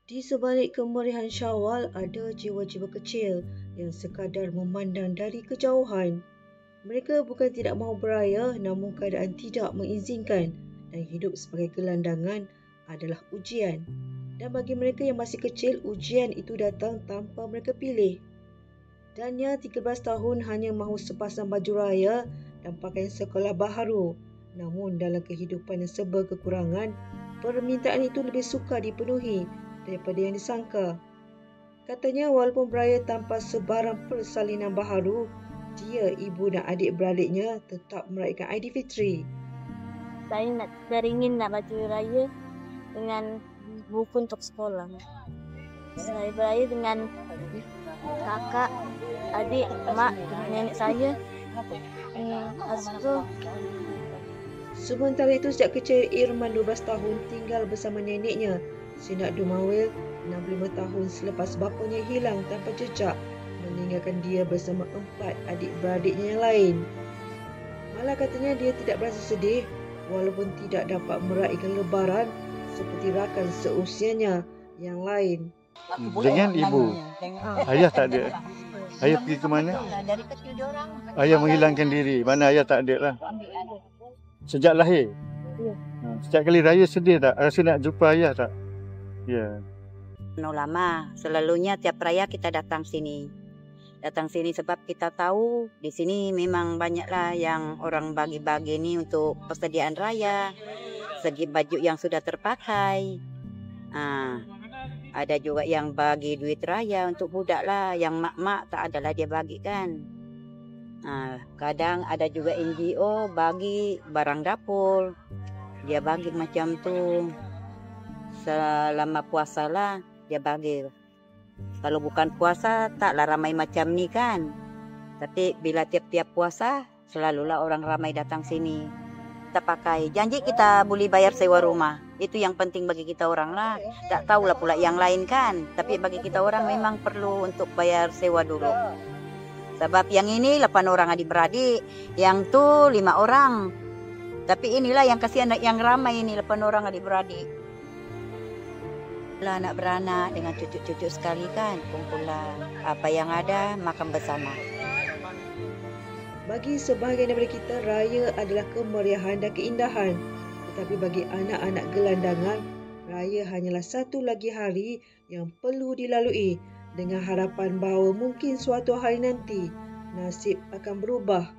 Di sebalik kemeriahan Syawal ada jiwa-jiwa kecil yang sekadar memandang dari kejauhan. Mereka bukan tidak mahu beraya, namun keadaan tidak mengizinkan, dan hidup sebagai gelandangan adalah ujian. Dan bagi mereka yang masih kecil, ujian itu datang tanpa mereka pilih. Dania 13 tahun hanya mahu sepasang baju raya dan pakaian sekolah baharu. Namun dalam kehidupan yang serba kekurangan, permintaan itu lebih sukar dipenuhi daripada yang disangka. Katanya walaupun beraya tanpa sebarang persalinan baharu, dia, ibu dan adik-beradiknya tetap meraihkan Aidilfitri. Saya teringin nak baju raya dengan buku untuk sekolah. Saya beraya dengan kakak, adik, mak, nenek saya. Sementara itu, sejak kecil Irman 12 tahun tinggal bersama neneknya, Sinak Dumawil 65 tahun selepas bapanya hilang tanpa jejak, meninggalkan dia bersama 4 adik-beradiknya yang lain. Malah katanya dia tidak berasa sedih walaupun tidak dapat meraihkan lebaran seperti rakan seusianya yang lain. Dengan ibu, ayah tak ada. Ayah pergi ke mana? Dari kecil diorang. Ayah menghilangkan diri. Mana ayah tak ada lah. Sejak lahir? Ya. Setiap kali raya sedih tak? Rasa nak jumpa ayah tak? Ya. Lama, selalunya tiap raya kita datang sini. Datang sini sebab kita tahu di sini memang banyaklah yang orang bagi-bagi ni untuk persediaan raya. Segi baju yang sudah terpakai. Ada juga yang bagi duit raya untuk budak lah. Yang mak-mak tak adalah dia bagi kan. Kadang ada juga NGO bagi barang dapur. Dia bagi macam tu. Selama puasa lah dia bagi. Kalau bukan puasa taklah ramai macam ni kan. Tapi bila tiap-tiap puasa selalulah orang ramai datang sini. Kita pakai. Janji kita boleh bayar sewa rumah. Itu yang penting bagi kita orang lah. Tak tahulah pula yang lain kan. Tapi bagi kita orang memang perlu untuk bayar sewa dulu. Sebab yang ini 8 orang adik-beradik. Yang tu 5 orang. Tapi inilah yang kasihan yang ramai ini 8 orang adik-beradik. Anak beranak dengan cucu-cucu sekali kan, kumpulan apa yang ada makan bersama. Bagi sebahagian daripada kita, raya adalah kemeriahan dan keindahan. Tetapi bagi anak-anak gelandangan, raya hanyalah satu lagi hari yang perlu dilalui dengan harapan bahawa mungkin suatu hari nanti nasib akan berubah.